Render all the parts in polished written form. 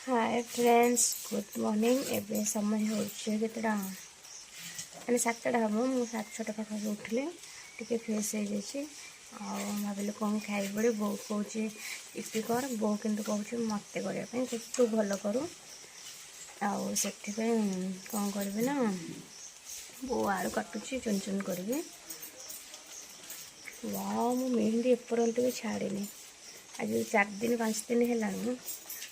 Hi friends good morning एवं समय होता मैंने 7टा हम मुझे 7:30 पाखे उठिले टी फ्रेश हो जाइए भाविल कौन खाई पड़े बो कहे इपी कर बो कि कहे मत करने तू भल करू से कौन करी ना बो आलू काटुची चुन चुन करी मु मेहंदी एपर्यंत भी छाड़नी आज 4 दिन 5 दिन है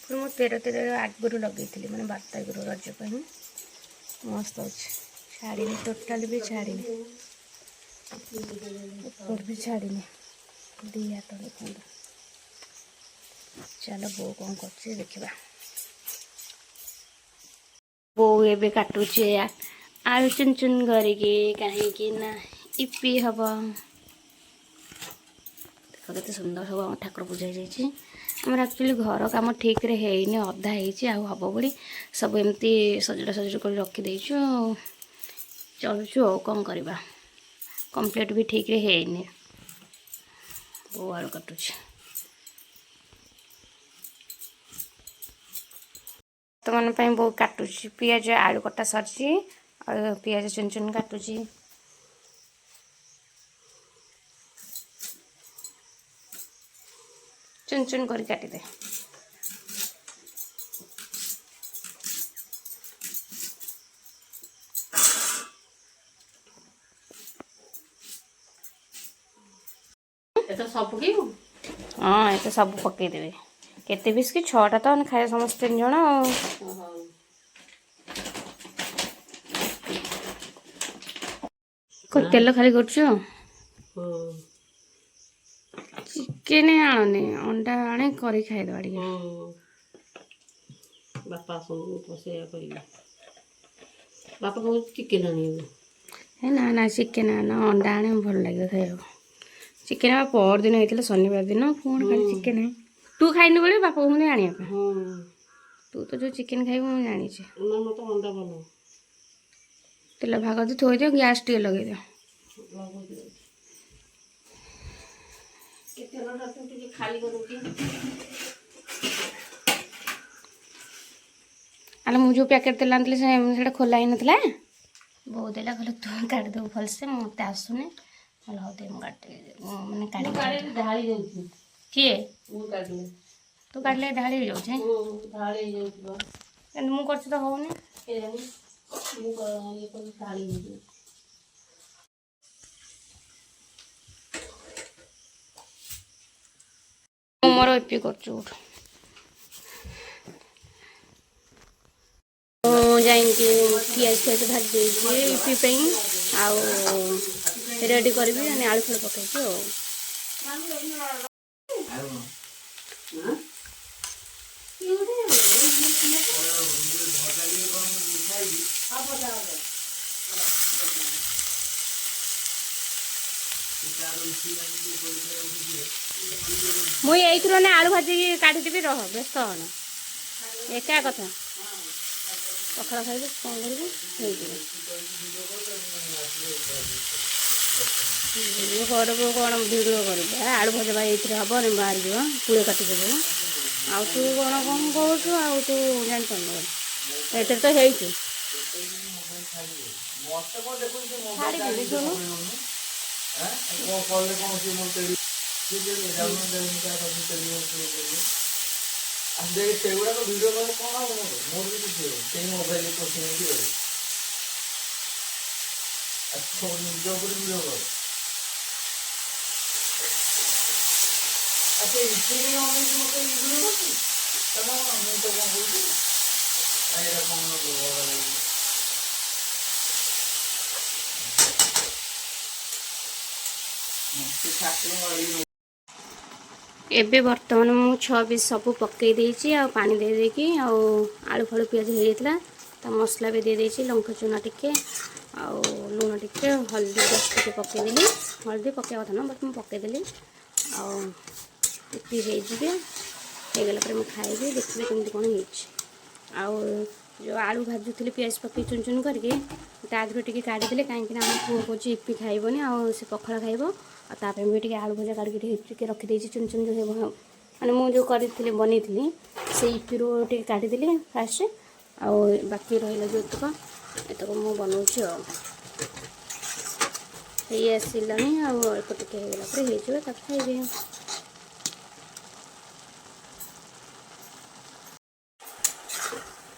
फिर मुझे 13 आगुरी लगे मैंने 12 तारीख रज मस्त अच्छे छाड़ी टोटाल भी छाड़ी ऊपर भी छाड़ी दी हाथ देखो चलो बो कौन कर देखा बो ए काटुचे आलू चुन चुन करके कहीं ना इपी हम देख के सुंदर सब आम ठाकुर पूजा हो आमर एक्चुअली घर कम ठीक रे है अधा हम बोली सब एमती सजड़ा सजड़ कर रखीदेचु चलुचु कौन करवा कंप्लीट भी ठीक रे है बो आलू काटुच तो मन बो काटुच पियाज आलू कटा सरी पियाज चुन चुन काटुची चुन चुन कर काटिदे हाँ ये सब पकईदेवे केते बीस कि 6टा तो खाए समस्त 3 जन तेल खाली कर चिकेन आने अंडा आने करी खाईदे बापा बापा को चिकेन आने ना ना चिकेन आना अंडा आने भल लगे खाइबा चिकेन पर दिन होता शनिवार दिन पुणी खाली चिकेन तू खाइन बोले बापा को मुझे आने तू तो जो चिकेन खाई मुझे जानी तेल भाग दे थोड़ी दियो गैस टे लगे दियो अरे मुझे पैकेट तेल आनी से खोला ही नाला बहुत देला कहले तू काट दे भलसे मत आसुने भल हो दे मैंने काढ़ी किए तू काटले ढाली जाऊे मुझे कर तो होनी मोर इपी कर ଯାଇକି ପିଆଜ ଫିଆଜ ଭାଜି ଦେଇଛି ଇପି ପାଇଁ ଆଉ ରେଡ଼ି କରିବି ମାନେ ଆଳୁ ଫଳ ପକେଇକି मुई एइथरो ने आलू भाजी काढिदेबी रह व्यस्त हन एका कथा पखाड़ खाइबे कौन करू कौन भिडियो कर आलू भजा ये हम बाहर जा पुड़े काटिदेव आ तू कौन कौन कहू आ तू जानपन ये तो है सेगुड़ा वीडियो कौन मोर भी कुछ मोबाइल वीडियो कर अच्छा इसी एबे बर्तमान मु 6 बीस सब पकई देइछि आ पानी दे देकी आ आलू फल पियाज हो जाता तो मसला भी दे देइछि लंका चूना टिके आ लुण टिके हल्दी जस्ट टिके पकईदेली हल्दी पकई कथा ना बट मुझे पकईदेली आती होगला पर मुझे खाइबी देखिए केमती कौन हो जो आलू भाजुली पियाज पकई चुन चुन करके तादर टी काढ़ीदे कहीं आम पुओ कहे इपी खाइबनी से पखाड़ खाइब आलू भजा काढ़ी रखीदे चुन चुन जो माने मुझे करी बनई से इपिरू टे काटिदेली फास्ट आउ बाकी रहा जोतक एतक मु बनाऊँच आसला अल्प टिके होगला खाइबे।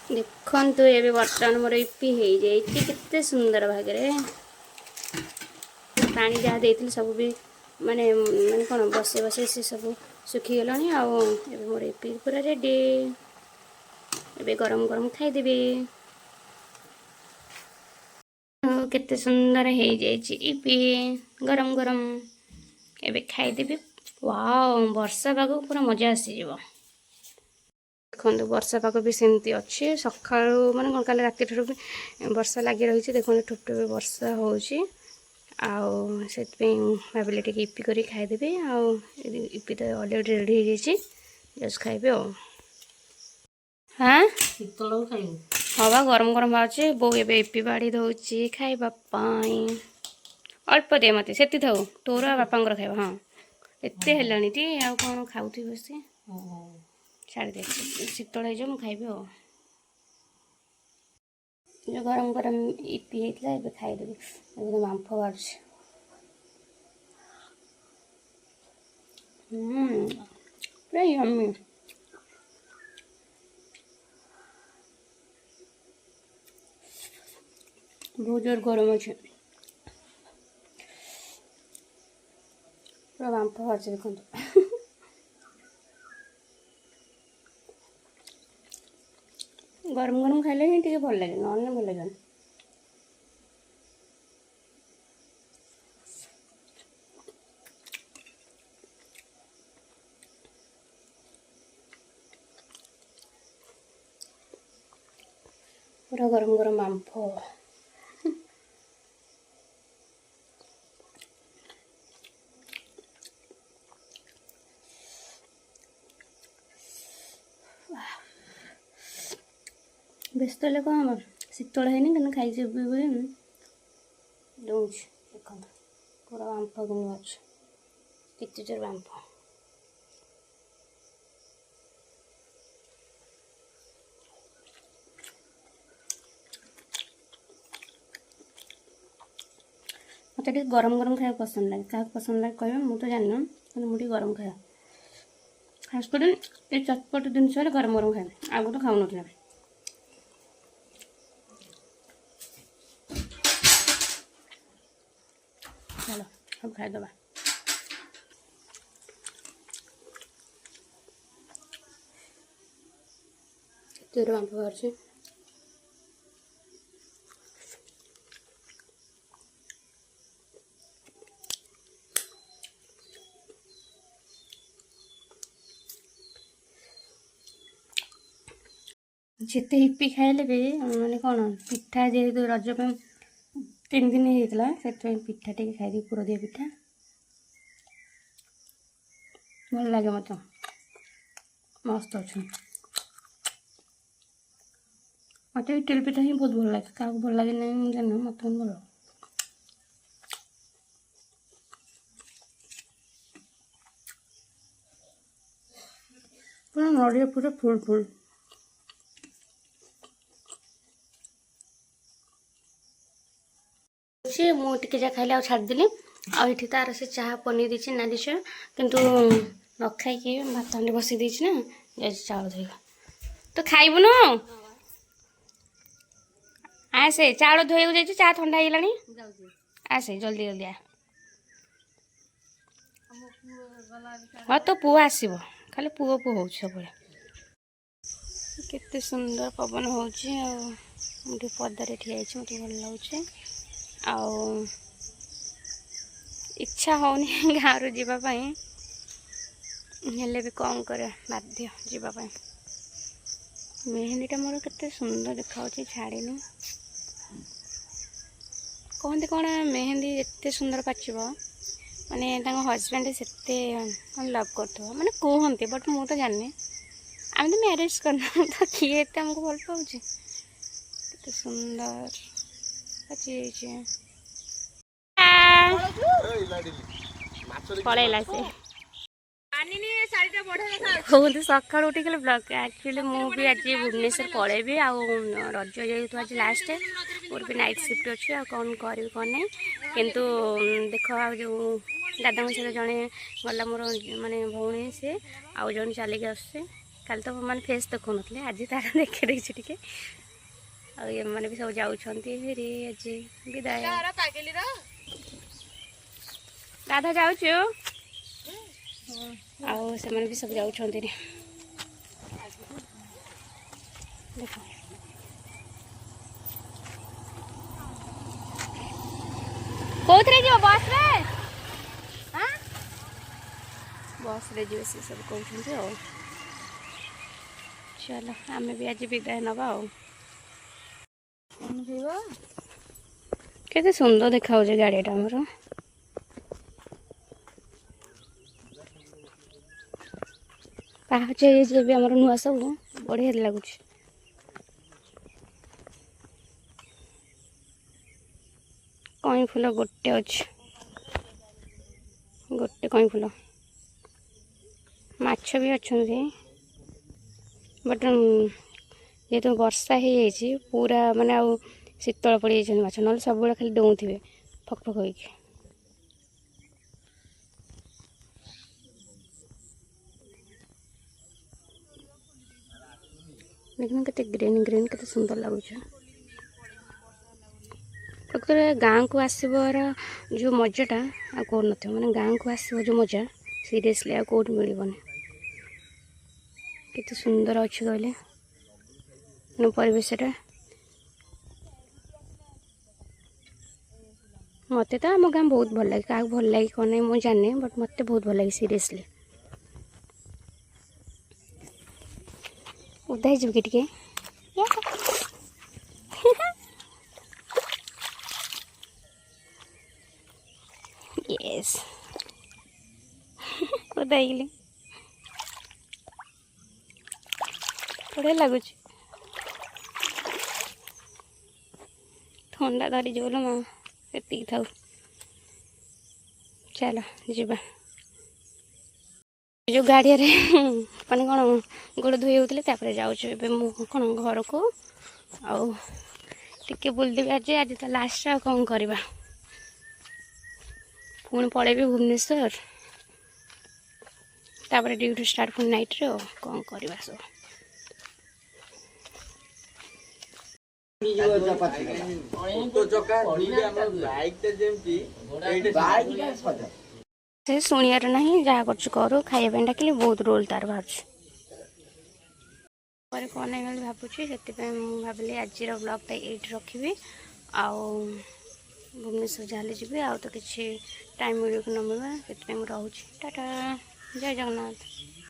देखु ये बर्तमान मोर इपि हो जाते सुंदर भागे पानी जहाँ देती सब भी माने माने कौन बसे बसे सी सब सुखीगला मोर इपि पूरा रेडी एबे गरम गरम खाईदेवी। केते सुंदर हो जाइए इपि गरम गरम एबे खाईदेवी। वाओ वर्षा पाग पूरा मजा आसीज। देखो वर्षा पाग भी सेमती अच्छी सका माने कौन कल राति भी वर्षा लगी रही है। देखो ठुप ठुप वर्षा होची भाविले टे इपि कर खाईदेवी। इपि तो अलरेडी रेडी हो जाइए जस्ट खाइबे। हाँ हाँ बा गरम गरम बाचे बो ए इपि बाड़ी दौची खाइबापाई अल्प दे मत से थाऊ तोर बापा खाइबा। हाँ एते हेलानी टी आ कौन खाऊ बस छाड़ दे शीतल हो खाइबे। जो गरम गरम इपि होता है खाईदेवी एकदम बांफ बाहर पूरा यम्मी। बहुत जोर गरम अच्छे पूरा बांफ बाहर देखो। गरम गरम खाइले ही टे भल लगे ना भल लगे। पूरा गरम गरम बांफ व्यस्त हेल्ले कौन हम शीतल है कि खाई दौर देख पूरा बांफ केते जोर बांफ। मत गरम गरम खाया पसंद लगे क्या पसंद लगे कह मुझे जानी कि मुझे गरम खाया खास कर ये चटपट जिनस गरम गरम खाए आगु तो खाऊ ना। चलो अब खाईदबा। तेरे बांफ बाहर से जिते इपि खाइले भी माने कौन पिठा जेहेतु रज 3 दिन होता से पिठा टे खाई पुर दिया पिठा भल लगे मत मस्त अच्छे। मत इटिल पिठा ही बहुत भल लगे क्या भल लगे नहीं जान मत भल पूरा नड़िया पूरा फुल फुल। मुझे जा खाइले छाड़देली आठी तार से चाह पनीर देती नाली चाह किंतु न खाई भात हांडी बसई देना जा चाउल धोगा तो खाइबु न आसे चाउल धोया जा चाह ठंडा होगा आसे जल्दी जल्दी आ। हाँ तो पुआ आसब खाली पुओ पुओ हो सब केते सुंदर पवन होटे पदारे ठिया मत भल लगे इच्छा होनी गाँव रू जावाई हेल्ले भी कौन कर बाध्य जावाई। मेहंदीटा मोर केते सुंदर देखा छाड़ी कहते कौन मेहंदी एते सुंदर पाचिब माने हजबैंड से लव कर माने कहते बट मु तो जानी आम तो मैरिज करना तो किए आमको भल पाँच केते सुंदर पड़ेला से बहुत सका उठी ब्लॉग एक्चुअली मुझे आज भुवनेश्वर पलैबी आउ रज जेहतु आज लास्ट मोर भी नाइट शिफ्ट अच्छी आ कौन करी कौन नहीं किंतु देख आ जो दादा सहित जड़े गला मोर माने भौणी सी आउ जन चलिक आसुचे कल तो मैंने फेस देखु नी आज तार देखे टे मैंने भी सब जाऊँगी आज विदाय दादा जाऊँ आउ से भी सब जाऊँगी देख कौन जो बस रे हाँ बस रे जो से सब कहते आ चलो आम भी आज विदाय नवा केते सुंदर देखा गाड़ीटा आमर पाहच भी आम नुआ सब बढ़िया लगुच कई फूल गोटे अच्छे गोटे कई फूल माछ भी अच्छा बट जेहेतु वर्षा हो पूरा माने आ शीतल पड़ जाए माछ ना सब खाली डोंथे फक फक हो देखना के ग्रीन ग्रीन के सुंदर लगुच गाँव को आसवर जो मजाटा आ कौन न मैंने गाँव को आसव जो मजा सीरियसली आ कौट मिलबन केते सुंदर अच्छे कहले परिवेशटा मत तो आम गाँव बहुत भल लगे क्या भल लगे कौन नहीं मुझे जाने बट मत बहुत भल लगे सीरियसली उदा ही टे यस उदा बढ़िया लगुच ठंडा धरी जो माँ से था चलो जीवा जो गाड़िया माने कौन गोड़ धोई होते जाऊँ कौन घर को आके बुलदेवी आज आज तो लास्ट कौन करवा पुणी पलैबी भुवनेश्वर तापर ड्यूटी स्टार्ट पुणी नाइट रे कौन करवा सब से शुणियार ना जहाँ करू खाइबा डाकिले बहुत रोल तार बाहर कौन नहीं भावुँ से भाविली आज ब्लॉगटा ये रखी भुवनेश्वर जहाँ जी आ तो किसी टाइम मिले कि न मिले से रोचे टाटा जय जगन्नाथ।